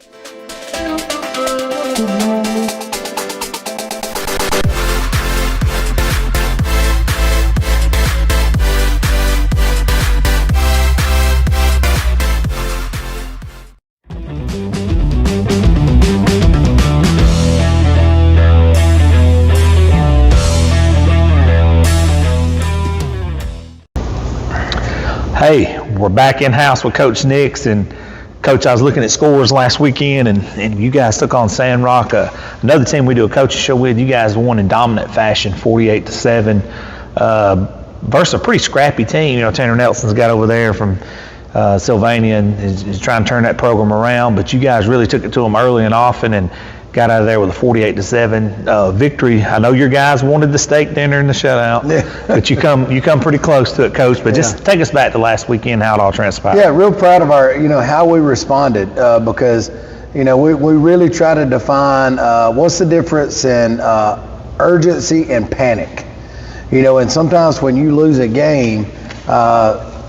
Hey, we're back in-house with Coach Nix, and Coach, I was looking at scores last weekend, and you guys took on Sandrock, another team we do a coaching show with. You guys won in dominant fashion, 48-7, versus a pretty scrappy team. You know, Tanner Nelson's got over there from Sylvania and is trying to turn that program around, but you guys really took it to them early and often and got out of there with a 48-7 victory. I know your guys wanted the steak dinner and the shutout, but you come pretty close to it, Coach. But just take us back to last weekend, how it all transpired. Yeah, real proud of our, how we responded because, we really try to define what's the difference in urgency and panic. And sometimes when you lose a game,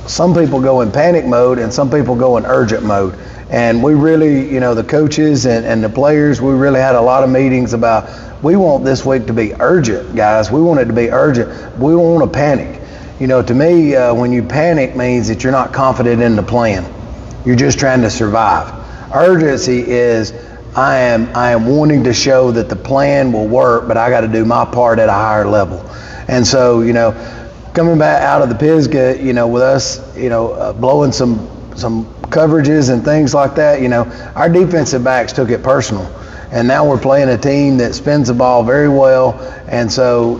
some people go in panic mode and some people go in urgent mode. And we really, the coaches and the players, we really had a lot of meetings about, we want this week to be urgent, guys. We want it to be urgent. We don't want to panic. To me, when you panic means that you're not confident in the plan. You're just trying to survive. Urgency is, I am wanting to show that the plan will work, but I got to do my part at a higher level. And so, coming back out of the Pisgah, with us, blowing some coverages and things like that, our defensive backs took it personal. And now we're playing a team that spins the ball very well. And so,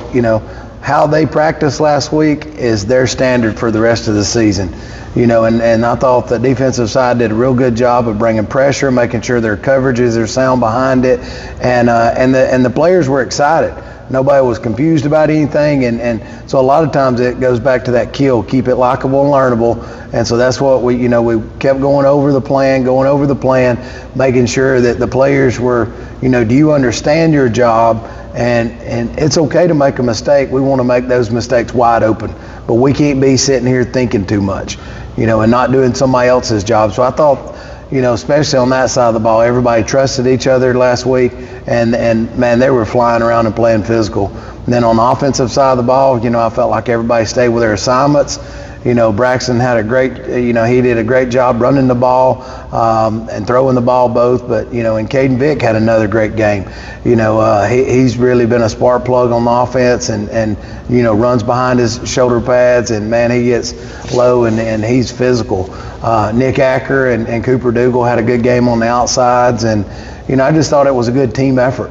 how they practiced last week is their standard for the rest of the season. And I thought the defensive side did a real good job of bringing pressure, making sure their coverages are sound behind it. And the players were excited. Nobody was confused about anything, and so a lot of times it goes back to that kill, keep it likable and learnable, and so that's what we kept going over the plan, making sure that the players were, do you understand your job, and it's okay to make a mistake. We want to make those mistakes wide open, but we can't be sitting here thinking too much, and not doing somebody else's job. So I thought, especially on that side of the ball, everybody trusted each other last week, and man, they were flying around and playing physical. And then on the offensive side of the ball, I felt like everybody stayed with their assignments. Braxton had he did a great job running the ball and throwing the ball both, but, and Caden Vick had another great game. He's really been a spark plug on the offense and runs behind his shoulder pads, and man, he gets low and he's physical. Nick Acker and Cooper Dougal had a good game on the outsides, and, I just thought it was a good team effort.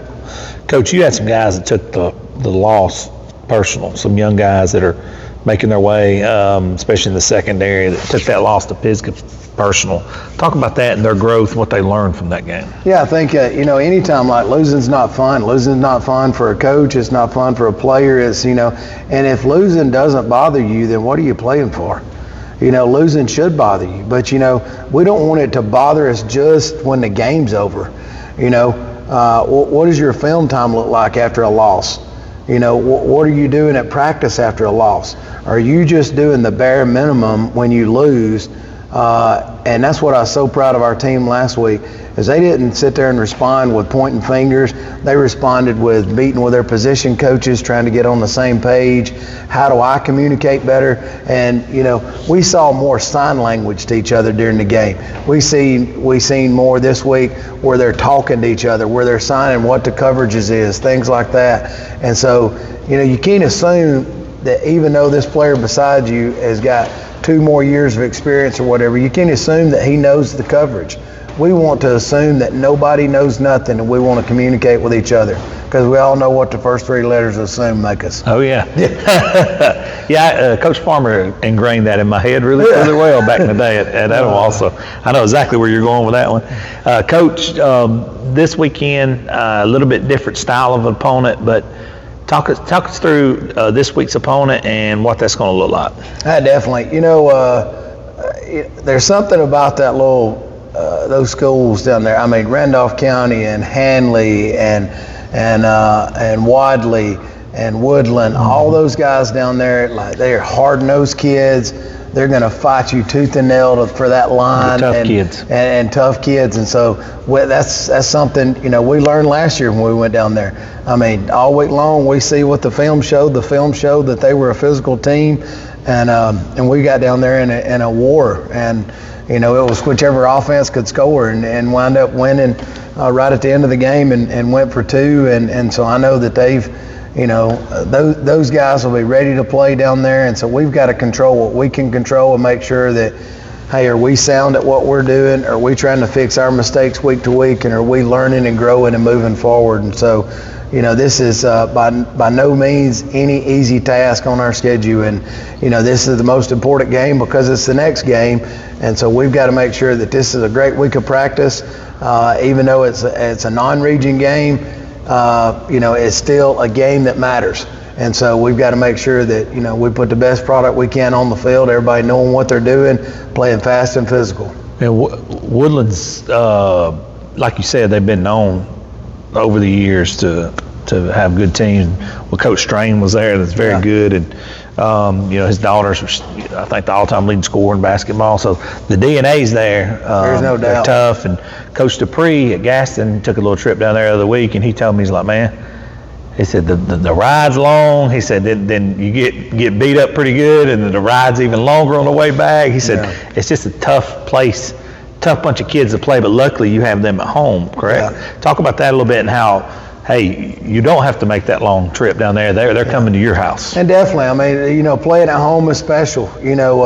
Coach, you had some guys that took the loss personal, some young guys that are making their way, especially in the secondary, that took that loss to Pisgah personal. Talk about that and their growth and what they learned from that game. Yeah, I think, anytime like losing's not fun. Losing's not fun for a coach. It's not fun for a player. It's, and if losing doesn't bother you, then what are you playing for? Losing should bother you. But, we don't want it to bother us just when the game's over. What does your film time look like after a loss? What are you doing at practice after a loss? Are you just doing the bare minimum when you lose? And that's what I was so proud of our team last week, is they didn't sit there and respond with pointing fingers. They responded with meeting with their position coaches, trying to get on the same page. How do I communicate better? And, we saw more sign language to each other during the game. We seen more this week where they're talking to each other, where they're signing what the coverages is, things like that. And so, you can't assume that even though this player beside you has got 2 more years of experience or whatever, you can't assume that he knows the coverage. We want to assume that nobody knows nothing, and we want to communicate with each other, because we all know what the first 3 letters of assume make us. Oh, yeah. Yeah, Coach Farmer ingrained that in my head really well back in the day at Etowah. So I know exactly where you're going with that one. Coach, this weekend, a little bit different style of opponent, but talk us through this week's opponent and what that's going to look like. Definitely. There's something about that those schools down there. I mean, Randolph County and Hanley and Wadley and Woodland, all those guys down there, like, they're hard-nosed kids. they're going to fight you tooth and nail for that line. Tough kids. And tough kids. And so that's something, you know, we learned last year when we went down there. I mean, all week long we see what the film showed. The film showed that they were a physical team, and we got down there in a war. And, you know, it was whichever offense could score and wound up winning right at the end of the game and went for 2. And so I know that they've, you know, those guys will be ready to play down there. And so we've got to control what we can control and make sure that, hey, are we sound at what we're doing? Are we trying to fix our mistakes week to week? And are we learning and growing and moving forward? And so, you know, this is by no means any easy task on our schedule. And, you know, this is the most important game because it's the next game. And so we've got to make sure that this is a great week of practice. Even though it's a non-region game, you know, it's still a game that matters. And so we've got to make sure that, you know, we put the best product we can on the field, everybody knowing what they're doing, playing fast and physical. And Woodlands, like you said, they've been known over the years to have good teams. Well, Coach Strain was there, that's very good. And, you know, his daughters were, I think, the all-time leading scorer in basketball. So the DNA's there. There's no doubt. They're tough. And Coach Dupree at Gaston took a little trip down there the other week, and he told me, he's like, man, he said the ride's long. He said then you get beat up pretty good, and the ride's even longer on the way back. He said it's just a tough place, tough bunch of kids to play, but luckily you have them at home, correct? Yeah. Talk about that a little bit and how, hey, you don't have to make that long trip down there. They're coming to your house. And definitely, I mean, you know, playing at home is special. You know,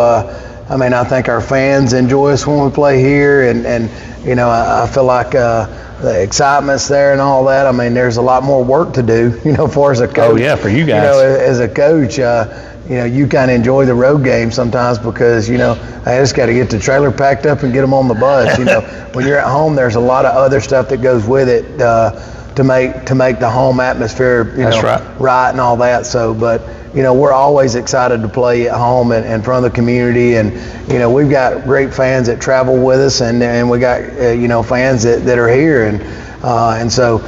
I mean, I think our fans enjoy us when we play here, and you know, I feel like the excitement's there and all that. I mean, there's a lot more work to do, you know, for as a coach. Oh, yeah, for you guys. You know, as a coach, you know, you kind of enjoy the road game sometimes because, you know, I just got to get the trailer packed up and get them on the bus. You know, when you're at home, there's a lot of other stuff that goes with it to make the home atmosphere, you know, right and all that. So, but, you know, we're always excited to play at home and in front of the community. And, you know, we've got great fans that travel with us, and we got, you know, fans that are here. And so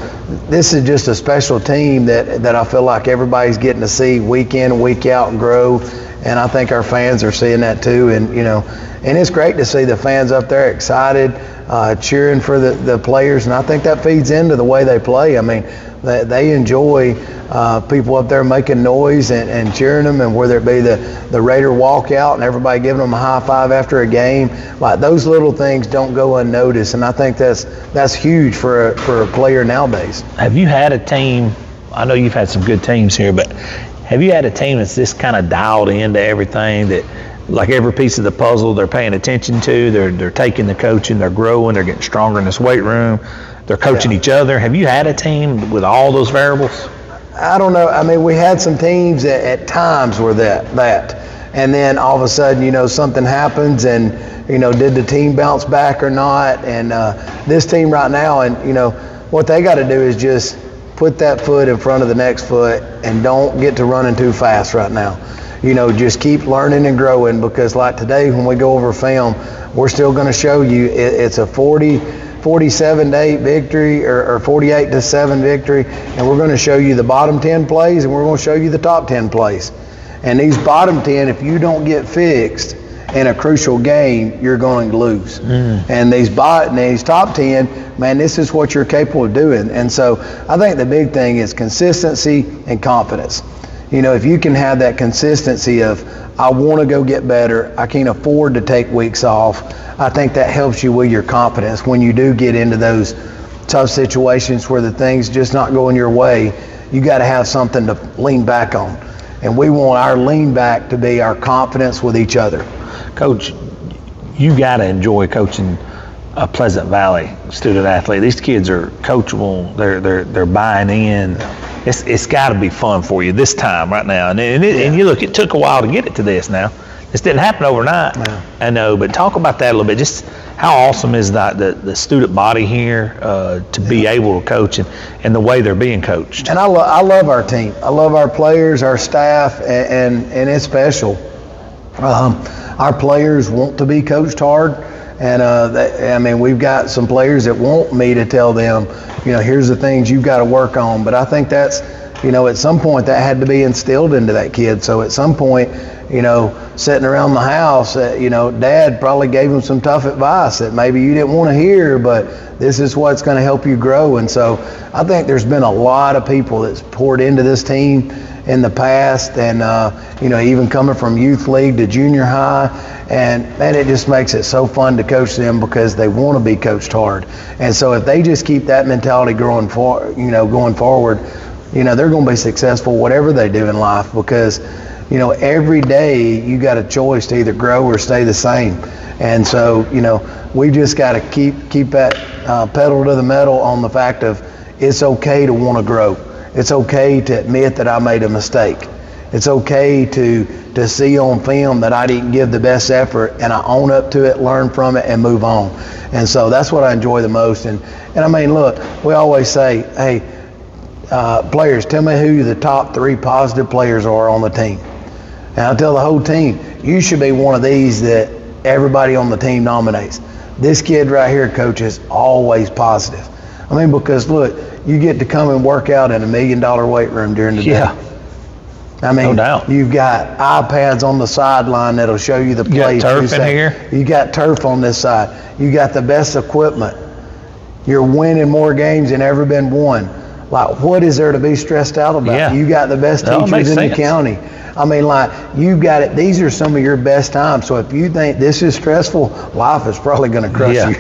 this is just a special team that I feel like everybody's getting to see week in and week out and grow. And I think our fans are seeing that too. And, you know, and it's great to see the fans up there excited, cheering for the players. And I think that feeds into the way they play. I mean, they enjoy people up there making noise and cheering them, and whether it be the Raider walkout and everybody giving them a high five after a game, like those little things don't go unnoticed, and I think that's huge for a player nowadays. Have you had a team? I know you've had some good teams here, but have you had a team that's just kind of dialed into everything, that like every piece of the puzzle they're paying attention to, they're taking the coaching, they're growing, they're getting stronger in this weight room, they're coaching each other? Have you had a team with all those variables? I don't know. I mean, we had some teams that at times were that. And then all of a sudden, you know, something happens and, you know, did the team bounce back or not? And this team right now, and, you know, what they got to do is just put that foot in front of the next foot and don't get to running too fast right now. You know, just keep learning and growing, because like today when we go over film, we're still going to show you it's a 47-8 victory or 48-7 victory, and we're going to show you the bottom 10 plays and we're going to show you the top 10 plays. And these bottom 10, if you don't get fixed in a crucial game, you're going to lose. And these top 10, man, this is what you're capable of doing. And so I think the big thing is consistency and confidence. You know, if you can have that consistency of, I want to go get better, I can't afford to take weeks off, I think that helps you with your confidence when you do get into those tough situations where the thing's just not going your way. You got to have something to lean back on. And we want our lean back to be our confidence with each other. Coach, you got to enjoy coaching a Pleasant Valley student athlete. These kids are coachable. They're buying in. It's got to be fun for you this time right now. And you look, it took a while to get it to this now. This didn't happen overnight. No. I know, but talk about that a little bit. Just how awesome is that the student body here to be able to coach and the way they're being coached. And I love our team. I love our players, our staff, and it's special. Our players want to be coached hard. And I mean, we've got some players that want me to tell them, you know, here's the things you've got to work on. But I think that's at some point that had to be instilled into that kid. So at some point, sitting around the house, Dad probably gave him some tough advice that maybe you didn't want to hear, but this is what's going to help you grow. And so I think there's been a lot of people that's poured into this team in the past, and even coming from youth league to junior high, and man, it just makes it so fun to coach them because they want to be coached hard. And so if they just keep that mentality going forward, they're going to be successful whatever they do in life, because every day you got a choice to either grow or stay the same. And so we just got to keep that pedal to the metal on the fact of it's okay to want to grow. It's okay to admit that I made a mistake. It's okay to see on film that I didn't give the best effort, and I own up to it, learn from it, and move on. And so that's what I enjoy the most. And I mean, look, we always say, hey, players, tell me who the top 3 positive players are on the team. And I'll tell the whole team, you should be one of these that everybody on the team nominates. This kid right here, coach, is always positive. I mean, because look, you get to come and work out in $1 million weight room during the day. I mean, no doubt. You've got iPads on the sideline that'll show you the plays. You got turf in here? You got turf on this side. You got the best equipment. You're winning more games than ever been won. Like, what is there to be stressed out about? Yeah. You got the best teachers in the county. I mean, like, you got it. These are some of your best times. So if you think this is stressful, life is probably going to crush you.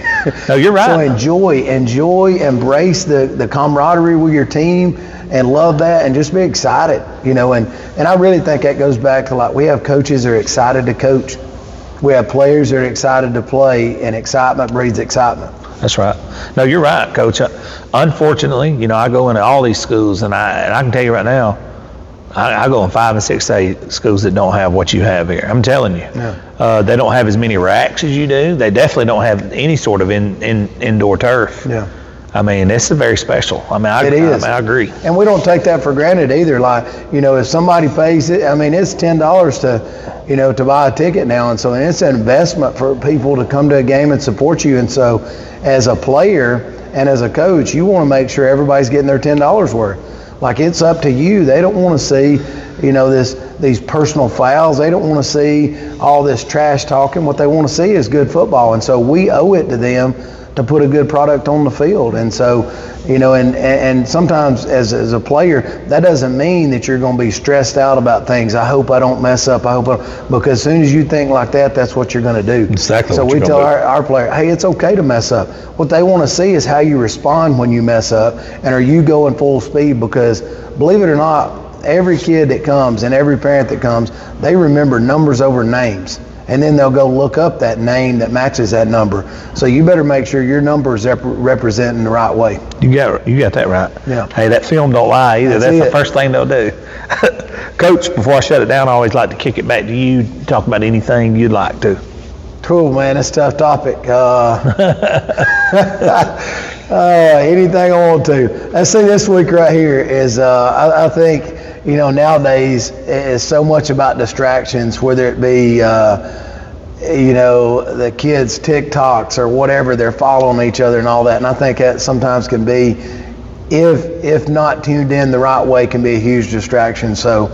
No, you're right. So enjoy, embrace the camaraderie with your team, and love that, and just be excited, and I really think that goes back to, like, we have coaches that are excited to coach. We have players that are excited to play, and excitement breeds excitement. That's right. No, you're right, Coach. Unfortunately, I go into all these schools, and I can tell you right now, I go in 5 and 6 day schools that don't have what you have here. I'm telling you. Yeah. They don't have as many racks as you do. They definitely don't have any sort of indoor turf. Yeah. I mean, it's very special. I mean, I agree. And we don't take that for granted either. Like, if somebody pays it, I mean, it's $10 to buy a ticket now. And so it's an investment for people to come to a game and support you. And so as a player and as a coach, you want to make sure everybody's getting their $10 worth. Like, it's up to you. They don't want to see, these personal fouls. They don't want to see all this trash talking. What they want to see is good football. And so we owe it to them to put a good product on the field. And so, and sometimes as a player, that doesn't mean that you're going to be stressed out about things. I hope I don't mess up. Because as soon as you think like that, that's what you're going to do. Exactly. So we tell our player, hey, it's okay to mess up. What they want to see is how you respond when you mess up, and are you going full speed? Because believe it or not, every kid that comes and every parent that comes, they remember numbers over names. And then they'll go look up that name that matches that number. So you better make sure your number is representing the right way. You got that right. Yeah. Hey, that film don't lie either. That's the first thing they'll do. Coach, before I shut it down, I always like to kick it back to you. Talk about anything you'd like to. Cool, man. That's a tough topic. Anything I want to. Let's see, this week right here is, I think, nowadays it's so much about distractions, whether it be, the kids' TikToks or whatever, they're following each other and all that. And I think that sometimes can be, if not tuned in the right way, can be a huge distraction. So,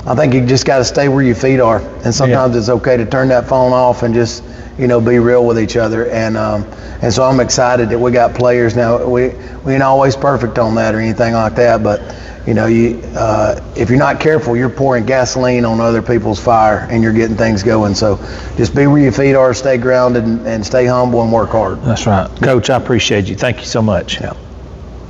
I think you just got to stay where your feet are. And sometimes it's okay to turn that phone off and just, be real with each other. And so I'm excited that we got players now. We ain't always perfect on that or anything like that, but if you're not careful, you're pouring gasoline on other people's fire and you're getting things going. So just be where your feet are, stay grounded, and stay humble and work hard. That's right. Coach, I appreciate you. Thank you so much. Yeah.